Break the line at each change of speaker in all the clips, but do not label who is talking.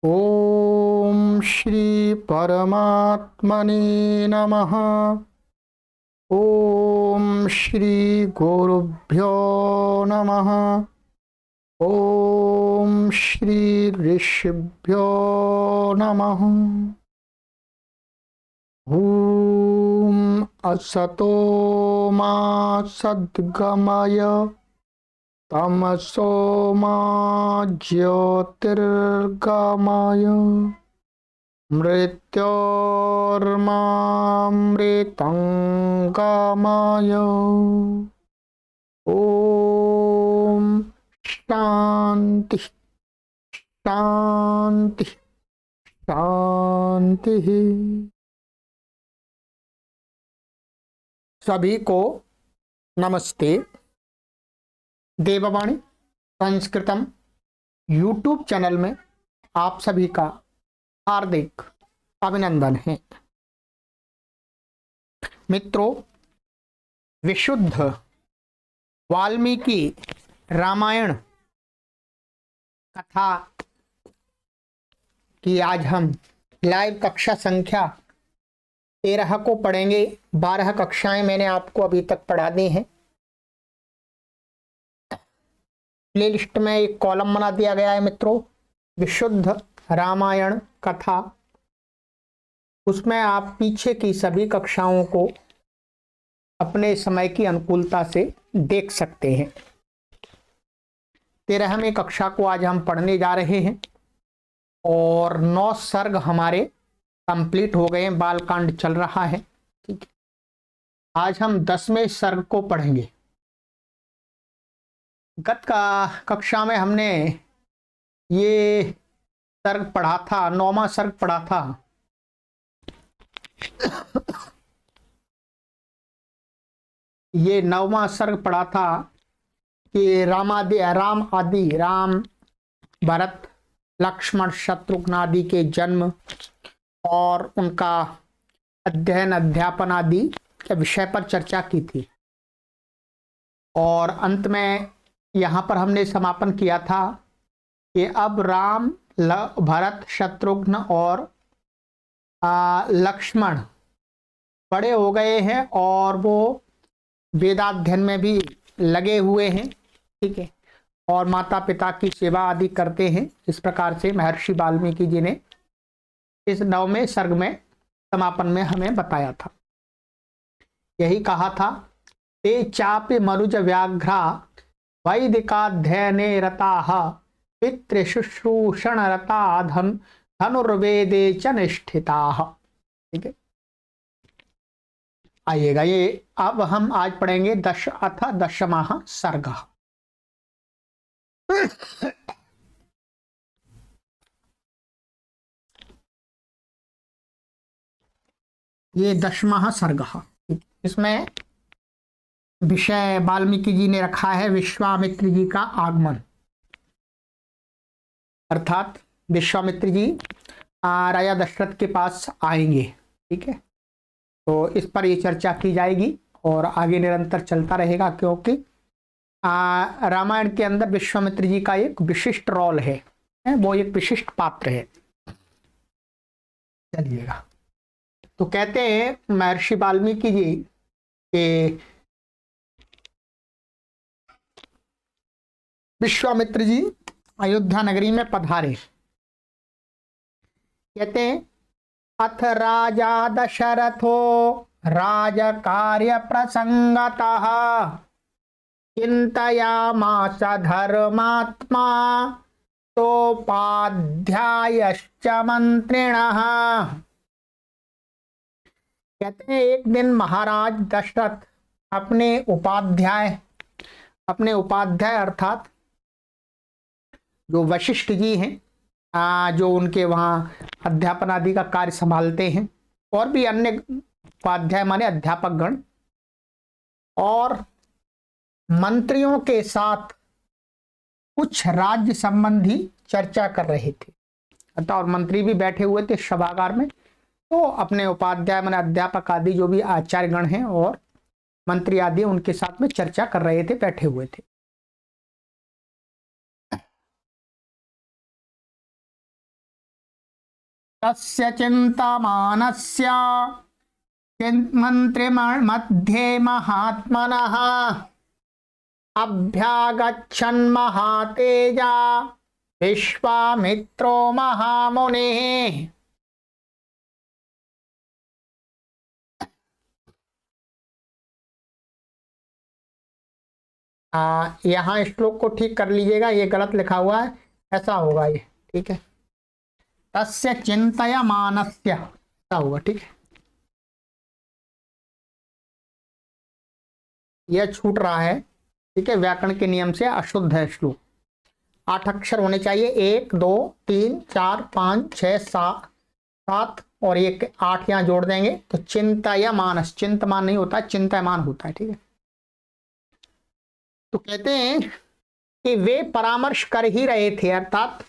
ओम श्री परमात्मने नमः। ओम श्री गुरुभ्यो नमः। ओम श्री ऋषिभ्यो नमः। ओम असतो मा सद्गमय तमसो मा ज्योतिर्गमय मृत्योर्मामृतंगमय। ओम शांति शांति शांति। सभी को नमस्ते। देववाणी संस्कृतम यूट्यूब चैनल में आप सभी का हार्दिक अभिनंदन है। मित्रों, विशुद्ध वाल्मीकि रामायण कथा की आज हम लाइव कक्षा संख्या 13 को पढ़ेंगे। 12 कक्षाएं मैंने आपको अभी तक पढ़ा दी हैं। प्ले लिस्ट में एक कॉलम बना दिया गया है मित्रों, विशुद्ध रामायण कथा। उसमें आप पीछे की सभी कक्षाओं को अपने समय की अनुकूलता से देख सकते हैं। 13वीं कक्षा को आज हम पढ़ने जा रहे हैं और 9 सर्ग हमारे कंप्लीट हो गए हैं। बालकांड चल रहा है। ठीक है, आज हम 10वें सर्ग को पढ़ेंगे। गत कक्षा में हमने ये सर्ग पढ़ा था, 9वां सर्ग पढ़ा था। ये 9वां सर्ग पढ़ा था कि राम भरत लक्ष्मण शत्रुघ्न आदि के जन्म और उनका अध्ययन अध्यापन आदि के विषय पर चर्चा की थी। और अंत में यहाँ पर हमने समापन किया था कि अब राम भरत शत्रुघ्न और लक्ष्मण बड़े हो गए हैं और वो वेदाध्ययन में भी लगे हुए हैं। ठीक है, और माता पिता की सेवा आदि करते हैं। इस प्रकार से महर्षि वाल्मीकि जी ने इस 9वें सर्ग में समापन में हमें बताया था। यही कहा था, ते चापि मनुज व्याघ्रा वैदिकाध्ययने रताः पितृशुश्रूषण रता धनुर्वेदे च निष्ठिताः। ठीक है, आइएगा। ये अब हम आज पढ़ेंगे 10वां सर्ग। ये 10वां सर्ग। इसमें विषय वाल्मीकि जी ने रखा है विश्वामित्र जी का आगमन। अर्थात विश्वामित्र जी राजा दशरथ के पास आएंगे। ठीक है, तो इस पर ये चर्चा की जाएगी और आगे निरंतर चलता रहेगा, क्योंकि रामायण के अंदर विश्वामित्र जी का एक विशिष्ट रोल है, वो एक विशिष्ट पात्र है। चलिएगा, तो कहते हैं महर्षि वाल्मीकि जी के विश्वामित्र जी अयोध्या नगरी में पधारे। कहते हैं, अथ राजा दशरथो राज कार्य प्रसंगतः चिंतयामास धर्मात्मा तोपाध्यायश्च मंत्रिणः। कहते हैं, एक दिन महाराज दशरथ अपने उपाध्याय अर्थात जो वशिष्ठ जी हैं, जो उनके वहाँ अध्यापन आदि का कार्य संभालते हैं, और भी अन्य उपाध्याय माने अध्यापक गण, और मंत्रियों के साथ कुछ राज्य संबंधी चर्चा कर रहे थे। अतः और मंत्री भी बैठे हुए थे सभागार में। तो अपने उपाध्याय माने अध्यापक आदि जो भी आचार्य गण हैं और मंत्री आदि उनके साथ में चर्चा कर रहे थे, बैठे हुए थे। तस्य चिन्तामानस्य मंत्रिमध्ये महात्मनः अभ्यागच्छन् महातेजा विश्वामित्रो महामुनिः। यहाँ श्लोक को ठीक कर लीजिएगा, ये गलत लिखा हुआ है, ऐसा होगा ये, ठीक है। तस्य चिन्तयमानस्य ऐसा होगा, ठीक है। यह छूट रहा है, ठीक है, व्याकरण के नियम से अशुद्ध है श्लोक। 8 अक्षर होने चाहिए, 1 2 3 4 5 6 7 और 8 यहाँ जोड़ देंगे तो चिंतयमानस, चिंतमान नहीं होता, चिंतयमान होता है, ठीक है। तो कहते हैं कि वे परामर्श कर ही रहे थे, अर्थात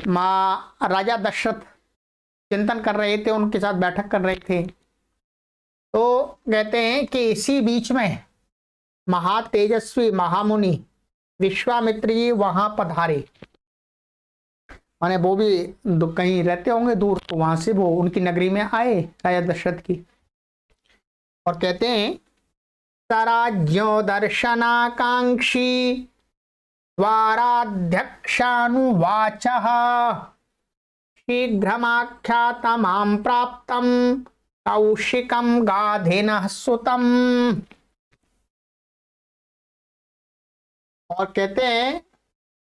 राजा दशरथ चिंतन कर रहे थे, उनके साथ बैठक कर रहे थे। तो कहते हैं कि इसी बीच में महातेजस्वी महामुनि विश्वामित्र जी वहां पधारे, माने वो भी कहीं रहते होंगे दूर, तो वहां से वो उनकी नगरी में आए राजा दशरथ की। और कहते हैं सराज्यो दर्शनाकांक्षी द्वाराध्यक्षानुवाचः शीघ्रमाख्यातमां प्राप्तं कौशिकं गाधिनः सुतम्। और कहते हैं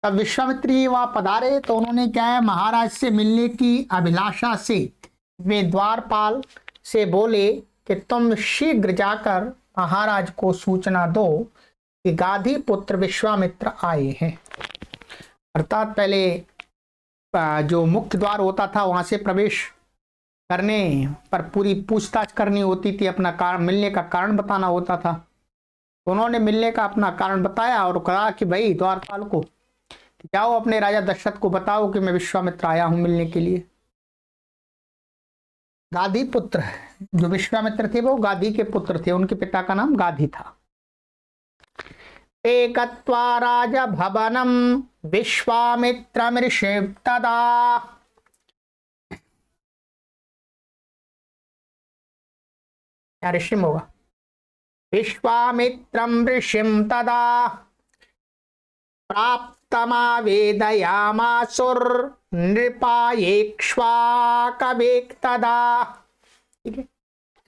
तब विश्वामित्र जी वहां पधारे तो उन्होंने क्या है, महाराज से मिलने की अभिलाषा से वे द्वारपाल से बोले कि तुम शीघ्र जाकर महाराज को सूचना दो कि गाधी पुत्र विश्वामित्र आए हैं। अर्थात पहले जो मुख्य द्वार होता था वहां से प्रवेश करने पर पूरी पूछताछ करनी होती थी, अपना कारण, मिलने का कारण बताना होता था। उन्होंने मिलने का अपना कारण बताया और कहा कि भाई द्वारपाल को जाओ अपने राजा दशरथ को बताओ कि मैं विश्वामित्र आया हूं मिलने के लिए। गाधी पुत्र, जो विश्वामित्र थे वो गाधी के पुत्र थे, उनके पिता का नाम गाधी था। एकत्वा राजा भवनम विश्वामित्रमृषि तदा, क्या ऋषि होगा, विश्वामित्रं ऋषिं तदा प्राप्तमावेदयामासुर्नृपायेक्ष्वाकवेक् तदा। ठीक है,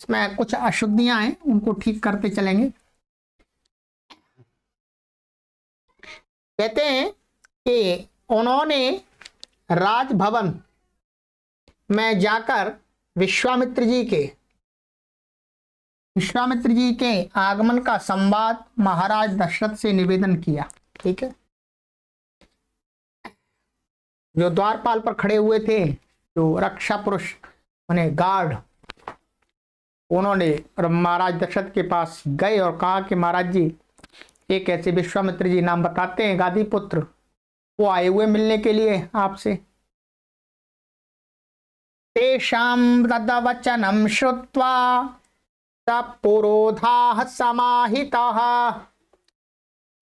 इसमें कुछ अशुद्धियां हैं, उनको ठीक करते चलेंगे। कहते हैं कि उन्होंने राजभवन में जाकर विश्वामित्र जी के आगमन का संवाद महाराज दशरथ से निवेदन किया। ठीक है, जो द्वारपाल पर खड़े हुए थे, जो रक्षा पुरुष माने गार्ड, उन्होंने महाराज दशरथ के पास गए और कहा कि महाराज जी, एक ऐसे विश्वामित्र जी नाम बताते हैं गादी पुत्र, वो आए हुए मिलने के लिए आपसे। तेषां तद्वचनं श्रुत्वा पुरोधाः समाहिताः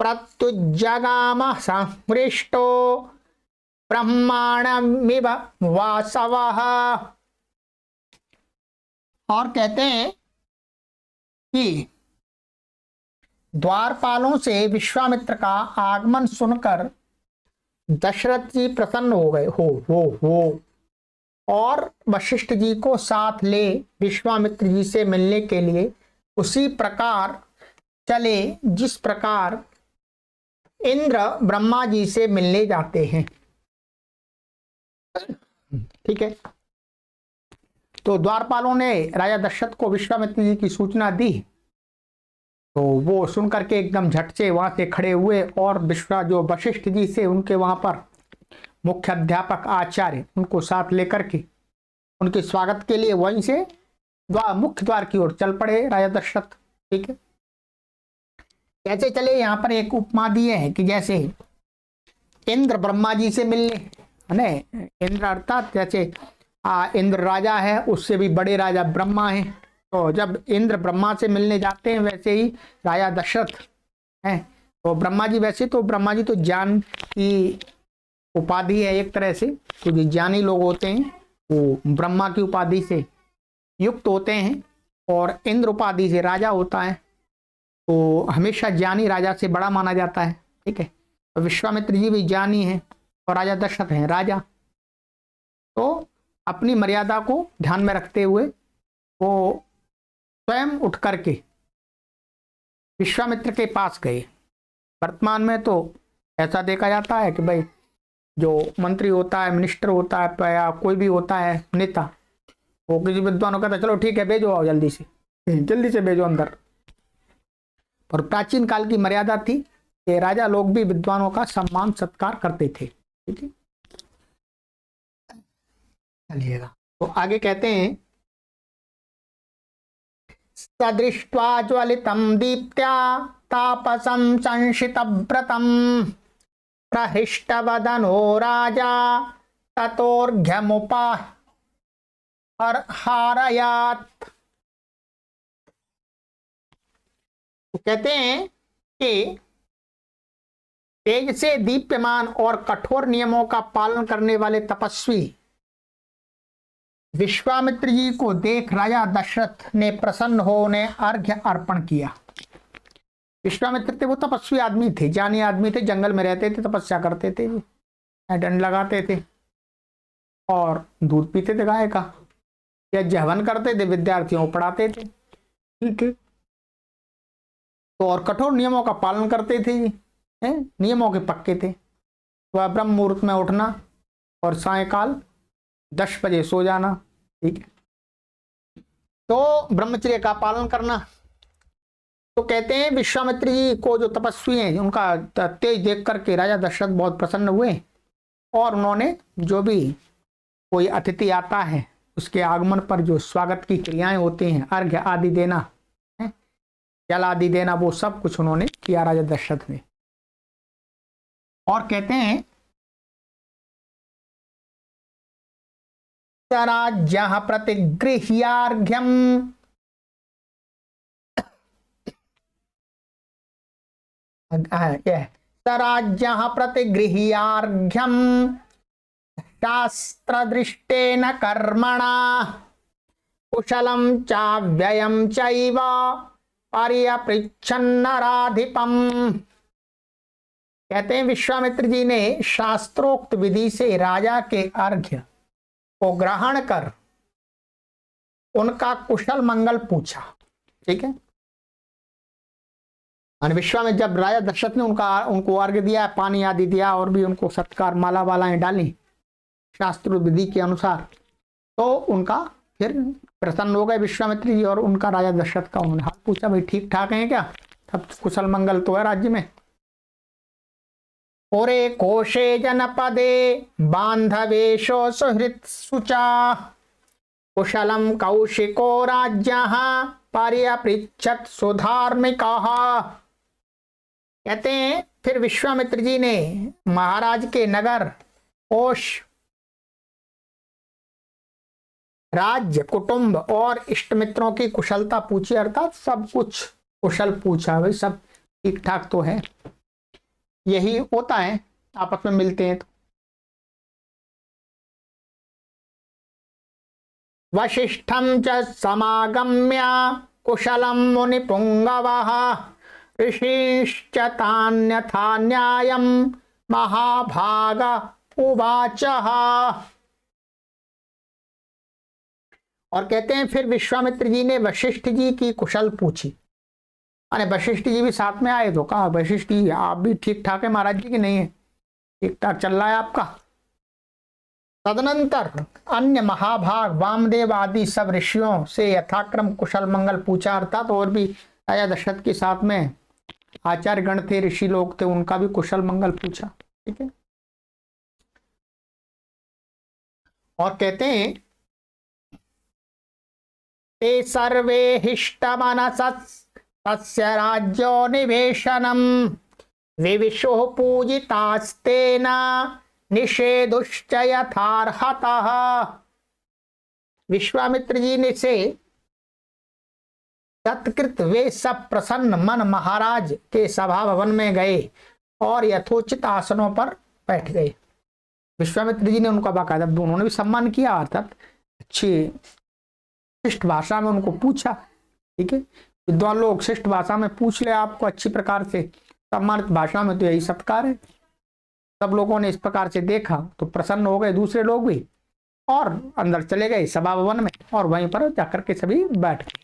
प्रत्युज्जगाम संहृष्टो ब्रह्माणमिव वासवः। और कहते हैं कि द्वारपालों से विश्वामित्र का आगमन सुनकर दशरथ जी प्रसन्न हो गए हो और वशिष्ठ जी को साथ ले विश्वामित्र जी से मिलने के लिए उसी प्रकार चले जिस प्रकार इंद्र ब्रह्मा जी से मिलने जाते हैं। ठीक है, तो द्वारपालों ने राजा दशरथ को विश्वामित्र जी की सूचना दी, तो वो सुनकर के एकदम झट से वहां से खड़े हुए और जो वशिष्ठ जी से उनके वहां पर मुख्य अध्यापक आचार्य, उनको साथ लेकर के उनके स्वागत के लिए वहीं से मुख्य द्वार की ओर चल पड़े राजा दशरथ। ठीक है, कैसे चले, यहाँ पर एक उपमा दी है कि जैसे इंद्र ब्रह्मा जी से मिलने, है इंद्र अर्थात जैसे इंद्र राजा है, उससे भी बड़े राजा ब्रह्मा हैं, तो जब इंद्र ब्रह्मा से मिलने जाते हैं वैसे ही राजा दशरथ हैं, तो ब्रह्मा जी, वैसे तो ब्रह्मा जी तो ज्ञान की उपाधि है एक तरह से, तो जो ज्ञानी लोग होते हैं वो ब्रह्मा की उपाधि से युक्त होते हैं और इंद्र उपाधि से राजा होता है, तो हमेशा ज्ञानी राजा से बड़ा माना जाता है। ठीक है, तो विश्वामित्र जी भी ज्ञानी हैं और राजा दशरथ हैं राजा। तो अपनी मर्यादा को ध्यान में रखते हुए वो स्वयं उठ करके विश्वामित्र के पास गए। वर्तमान में तो ऐसा देखा जाता है कि भाई जो मंत्री होता है, मिनिस्टर होता है या कोई भी होता है नेता, वो किसी विद्वान को कहता है चलो ठीक है भेजो, आओ जल्दी से भेजो अंदर। पर प्राचीन काल की मर्यादा थी कि राजा लोग भी विद्वानों का सम्मान सत्कार करते थे। ठीक है, चलिएगा तो आगे कहते हैं, सदृष्ट्वा ज्वलितं दीप्त्या तापसं संशितव्रतं प्रहृष्टवदनो राजा ततोर्घ्यमुपाहारयात्। तो कहते हैं कि तेज से दीप्यमान और कठोर नियमों का पालन करने वाले तपस्वी विश्वामित्र जी को देख राजा दशरथ ने प्रसन्न हो उन्हें अर्घ्य अर्पण किया। विश्वामित्र थे वो तपस्वी आदमी थे, ज्ञानी आदमी थे, जंगल में रहते थे, तपस्या करते थे, दंड लगाते थे और दूध पीते थे गाय का, या जहवन करते थे, विद्यार्थियों को पढ़ाते थे। ठीक है, तो और कठोर नियमों का पालन करते थे जी, नियमों के पक्के थे। वह ब्रह्म मुहूर्त में उठना और सायकाल 10 बजे सो जाना। ठीक है, तो ब्रह्मचर्य का पालन करना। तो कहते हैं विश्वामित्र जी को जो तपस्वी हैं उनका तेज देख करके राजा दशरथ बहुत प्रसन्न हुए और उन्होंने जो भी कोई अतिथि आता है उसके आगमन पर जो स्वागत की क्रियाएं होती हैं, अर्घ्य आदि देना, जल आदि देना, वो सब कुछ उन्होंने किया राजा दशरथ ने। और कहते हैं राज्य प्रतिगृह्यार्घ्यम राज्य प्रतिगृह्यार्घ्यम शास्त्रदृष्टेन कर्मणा कुशलम चाव्ययम चैव पर्यपृच्छन्नराधिपम। कहते हैं विश्वामित्र जी ने शास्त्रोक्त विधि से राजा के अर्घ्य को ग्रहण कर उनका कुशल मंगल पूछा। ठीक है, विश्वामित्र जब राजा दशरथ ने उनको अर्घ्य दिया, पानी आदि दिया और भी उनको सत्कार माला वालाएं डाली शास्त्र विधि के अनुसार, तो उनका फिर प्रसन्न हो गए विश्वामित्र जी और उनका राजा दशरथ का उन्होंने हाथ पूछा, भाई ठीक ठाक हैं क्या, सब कुशल मंगल तो है राज्य में। पुरे कोशे जनपदे बांधवेशो सुहृत् सुचा कुशलम कौशिको राज्यः पर्यपृच्छत् सुधार्मिकः। कहते हैं फिर विश्वामित्र जी ने महाराज के नगर, कोश, राज्य, कुटुंब और इष्ट मित्रों की कुशलता पूछी, अर्थात सब कुछ कुशल पूछा, भाई सब ठीक ठाक तो है। यही होता है, आपस में मिलते हैं तो। वशिष्ठम च समागम्य कुशलम मुनि पुंगवः ऋषिश्च तान्यथा न्यायम महाभाग उवाचः। और कहते हैं फिर विश्वामित्र जी ने वशिष्ठ जी की कुशल पूछी। अरे वशिष्ठ जी भी साथ में आए तो कहा, वशिष्ठ जी आप भी ठीक ठाक है महाराज जी की नहीं है, ठीक ठाक चल रहा है आपका। तदनंतर अन्य महाभाग वामदेव आदि सब ऋषियों से यथाक्रम कुशल मंगल पूछा, अर्थात और भी राजा दशरथ के साथ में आचार्य गण थे, ऋषि लोग थे, उनका भी कुशल मंगल पूछा। ठीक है, और कहते हैं ते सर्वे हिष्टमनसः तस्य राज्यो निवेशनम विविशो पूजितास्तेन निषेधुश्च यथार्हतः। विश्वामित्र जी ने से तत्कृत वे सब प्रसन्न मन महाराज के सभा भवन में गए और यथोचित आसनों पर बैठ गए। विश्वामित्र जी ने उनका बाकायदा उन्होंने भी सम्मान किया, अर्थात अच्छी शिष्ट भाषा में उनको पूछा। ठीक है, विद्वान लोग शिष्ट भाषा में पूछ ले आपको अच्छी प्रकार से, सम्मानित भाषा में तो यही सत्कार है। सब लोगों ने इस प्रकार से देखा तो प्रसन्न हो गए, दूसरे लोग भी, और अंदर चले गए सभा भवन में, और वहीं पर जाकर के सभी बैठ गए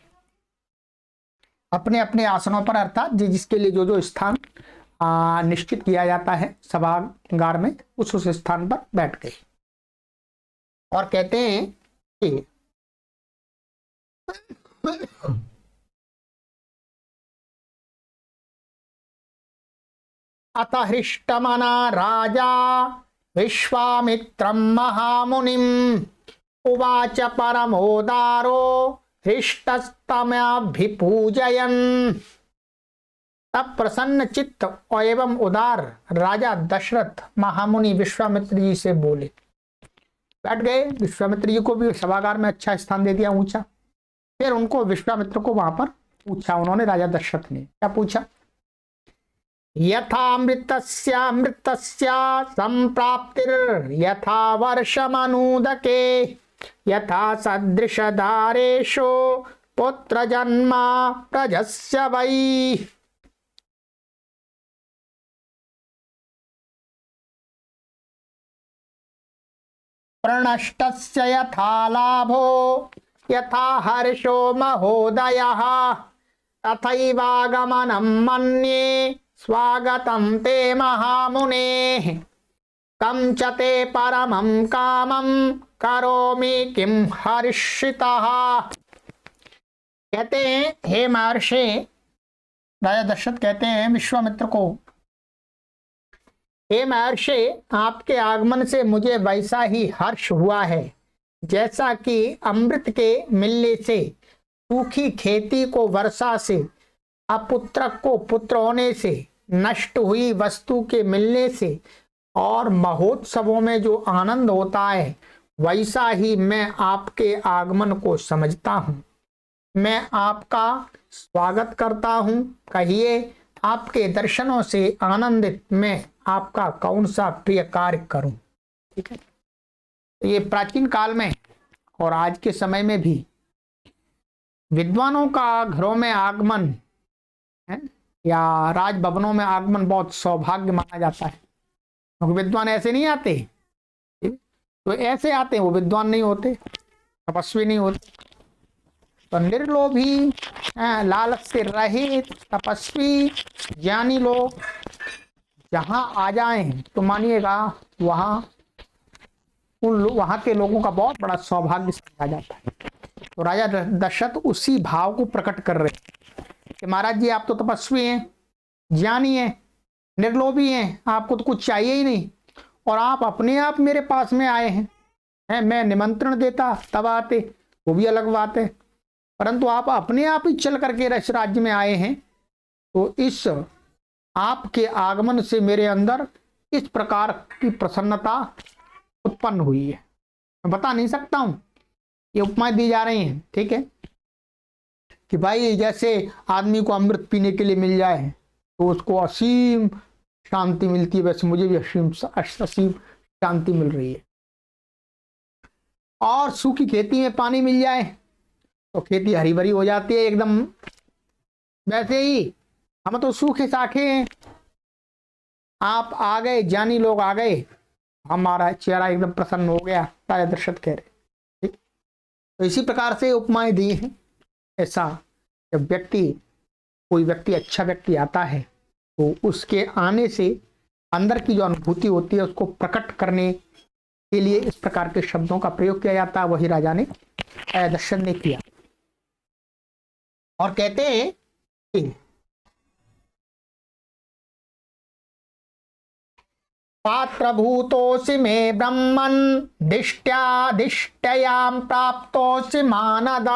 अपने अपने आसनों पर, अर्थात जिसके लिए जो जो स्थान निश्चित किया जाता है सभागार में, उस स्थान पर बैठ गए। और कहते हैं कि अत हृष्टमना राजा विश्वामित्रं महामुनिम् उवाच परमोदारो हृष्टस्तमभिपूजयन्। तब प्रसन्न चित्त एवं उदार राजा दशरथ महामुनि विश्वामित्र जी से बोले, बैठ गए। विश्वामित्र जी को भी सभागार में अच्छा स्थान दे दिया, ऊंचा। फिर उनको विश्वामित्र को वहां पर पूछा उन्होंने, राजा दशरथ ने क्या पूछा, यथामृतस्यामृतस्य संप्राप्तिर यथा वर्षमनूदके यथा सदृशधारेषु पुत्र जन्मा प्रजस्य वै। प्रणष्टस्य यथा लाभो यथा हर्षो महोदयः तथैवागमनं मन्ये स्वागतं ते महामुने। कं च ते परमं कामं करोमि किं हर्षितः। कहते हैं, हे महर्षि, राजा दशरथ कहते हैं विश्वामित्र को, हे महर्षि, आपके आगमन से मुझे वैसा ही हर्ष हुआ है जैसा कि अमृत के मिलने से, सूखी खेती को वर्षा से, अपुत्रक को पुत्र होने से, नष्ट हुई वस्तु के मिलने से और महोत्सवों में जो आनंद होता है, वैसा ही मैं आपके आगमन को समझता हूं। मैं आपका स्वागत करता हूं। कहिए, आपके दर्शनों से आनंदित मैं आपका कौन सा प्रिय कार्य करूं। ठीक है, तो ये प्राचीन काल में और आज के समय में भी विद्वानों का घरों में आगमन है या राजभवनों में आगमन बहुत सौभाग्य माना जाता है, क्योंकि विद्वान ऐसे नहीं आते, तो ऐसे आते हैं वो विद्वान नहीं होते, तपस्वी नहीं होते। तो निर्लोभी, लालच से रहित, तपस्वी, ज्ञानी लोग जहां आ जाएं तो मानिएगा वहां के लोगों का बहुत बड़ा सौभाग्य समझा जाता है। तो राजा दशरथ उसी भाव को प्रकट कर रहे हैं कि महाराज जी, आप तो तपस्वी हैं, ज्ञानी हैं, निर्लोभी हैं, आपको तो कुछ चाहिए ही नहीं, और आप अपने आप मेरे पास में आए हैं। मैं निमंत्रण देता तब आते, वो भी अलग बात है, परंतु आप अपने आप ही चल करके इस राज्य में आए हैं। तो इस आपके आगमन से मेरे अंदर इस प्रकार की प्रसन्नता उत्पन्न हुई है, मैं बता नहीं सकता हूं। ये उपमाएं दी जा रही हैं, ठीक है, कि भाई जैसे आदमी को अमृत पीने के लिए मिल जाए तो उसको असीम शांति मिलती है, वैसे मुझे भी असीम शांति मिल रही है। और सूखी खेती में पानी मिल जाए तो खेती हरी भरी हो जाती है एकदम। वैसे ही हम तो सूखे साखे हैं, आप आ गए, ज्ञानी लोग आ गए, हमारा चेहरा एकदम प्रसन्न हो गया, राजा दशरथ कह रहे। ठीक, तो इसी प्रकार से उपमाएं दी हैं। ऐसा जब कोई व्यक्ति अच्छा व्यक्ति आता है तो उसके आने से अंदर की जो अनुभूति होती है उसको प्रकट करने के लिए इस प्रकार के शब्दों का प्रयोग किया जाता है। वही राजा दशरथ ने किया। और कहते हैं कि पात्रभूतोऽसि मे ब्रह्मन् दिष्ट्यादिष्ट्यां प्राप्तोऽसि मानद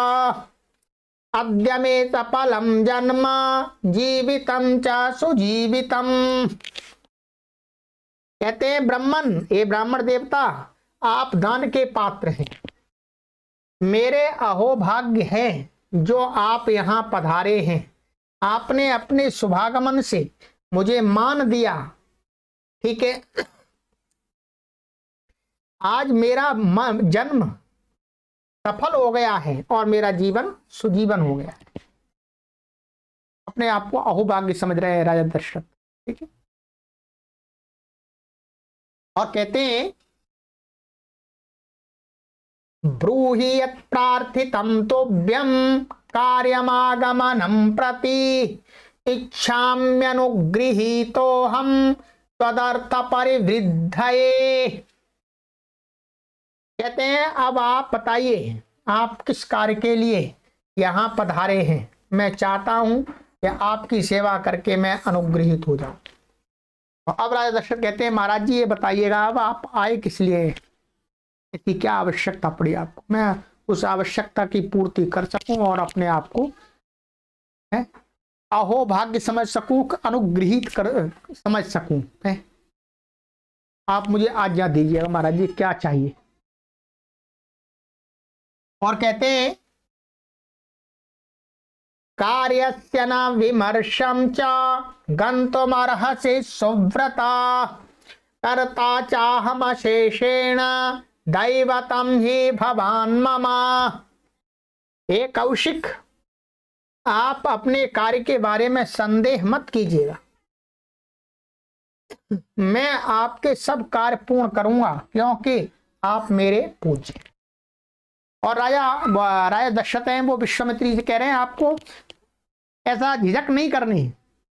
अद्य मे सफलं जन्म जीवितं च सुजीवितम्। कहते हैं ब्राह्मण, ये ब्राह्मण देवता, आप दान के पात्र हैं। मेरे अहोभाग्य है जो आप यहाँ पधारे हैं। आपने अपने शुभागमन से मुझे मान दिया, ठीक है, आज मेरा जन्म सफल हो गया है और मेरा जीवन सुजीवन हो गया है। अपने आप को अहोभाग्य समझ रहे हैं राजा दशरथ। ठीक है, और कहते हैं ब्रूहि यत् प्रार्थितं तोभ्यं कार्यमागमनं प्रति इच्छाम्यनुगृहीतोऽहं तदर्थ परिवृद्धये। कहते हैं अब आप बताइए आप किस कार्य के लिए यहाँ पधारे हैं। मैं चाहता हूं कि आपकी सेवा करके मैं अनुग्रहित हो जाऊं। अब राजा दशरथ कहते हैं महाराज जी ये बताइएगा अब आप आए किस लिए, इसकी क्या आवश्यकता पड़ी आपको, मैं उस आवश्यकता की पूर्ति कर सकूं और अपने आप को अहोभाग्य समझ सकूं, अनुग्रहित कर समझ सकूं है। आप मुझे आज्ञा दीजिएगा महाराज जी क्या चाहिए। और कहते हैं कार्यस्य न विमर्शं च गन्तुमर्हसि सुव्रता कर्ता चाहमशेषेण दैवतम ही भवान मम। हे कौशिक आप अपने कार्य के बारे में संदेह मत कीजिएगा, मैं आपके सब कार्य पूर्ण करूंगा क्योंकि आप मेरे पूज्य। और राजा दशरथ हैं वो विश्वामित्र जी से कह रहे हैं आपको ऐसा झिझक नहीं करनी,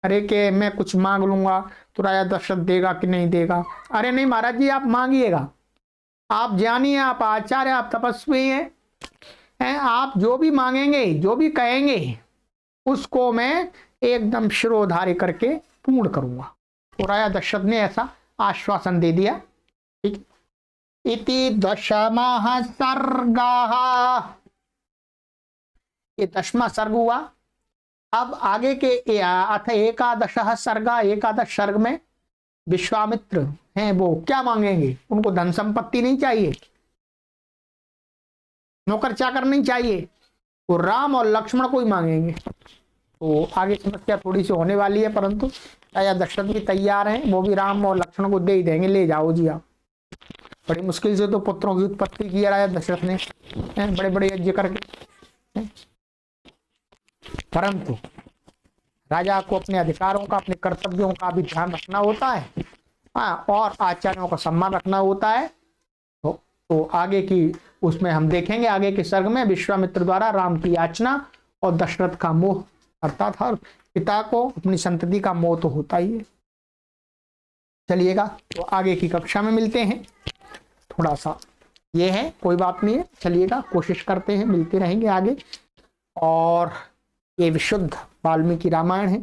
अरे कि मैं कुछ मांग लूंगा तो राजा दशरथ देगा कि नहीं देगा। अरे नहीं महाराज जी आप मांगिएगा, आप ज्ञानी हैं, आप आचार्य, आप तपस्वी हैं, आप जो भी मांगेंगे जो भी कहेंगे उसको मैं एकदम शिरोधार्य करके पूर्ण करूंगा। तो राजा दशरथ ने ऐसा आश्वासन दे दिया। ठीक, इति दशमः सर्गः, ये 10वां सर्ग हुआ। अब आगे के अथ एकादशः सर्ग, एकादश सर्ग में विश्वामित्र हैं वो क्या मांगेंगे, उनको धन संपत्ति नहीं चाहिए, नौकर चाकर नहीं चाहिए, वो राम और लक्ष्मण को ही मांगेंगे। तो आगे समस्या थोड़ी सी होने वाली है, परंतु राजा दशरथ भी तैयार हैं, वो भी राम और लक्ष्मण को दे ही देंगे, ले जाओ जी आप। बड़ी मुश्किल से तो पुत्रों की उत्पत्ति की राजा दशरथ ने, बड़े बड़े यज्ञ करके, परंतु राजा को अपने अधिकारों का, अपने कर्तव्यों का भी ध्यान रखना होता है और आचार्यों का सम्मान रखना होता है। तो आगे की उसमें हम देखेंगे, आगे के सर्ग में विश्वामित्र द्वारा राम की याचना और दशरथ का मोह, अर्थात हर पिता को अपनी संतति का मोह तो होता ही है। चलिएगा तो आगे की कक्षा में मिलते हैं। थोड़ा सा ये है, कोई बात नहीं है, चलिएगा कोशिश करते हैं, मिलते रहेंगे आगे। और ये विशुद्ध वाल्मीकि रामायण है,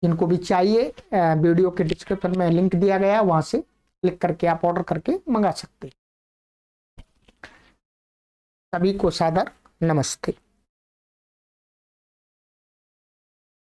जिनको भी चाहिए वीडियो के डिस्क्रिप्शन में लिंक दिया गया है, वहां से क्लिक करके आप ऑर्डर करके मंगा सकते हैं। सभी को सादर नमस्ते।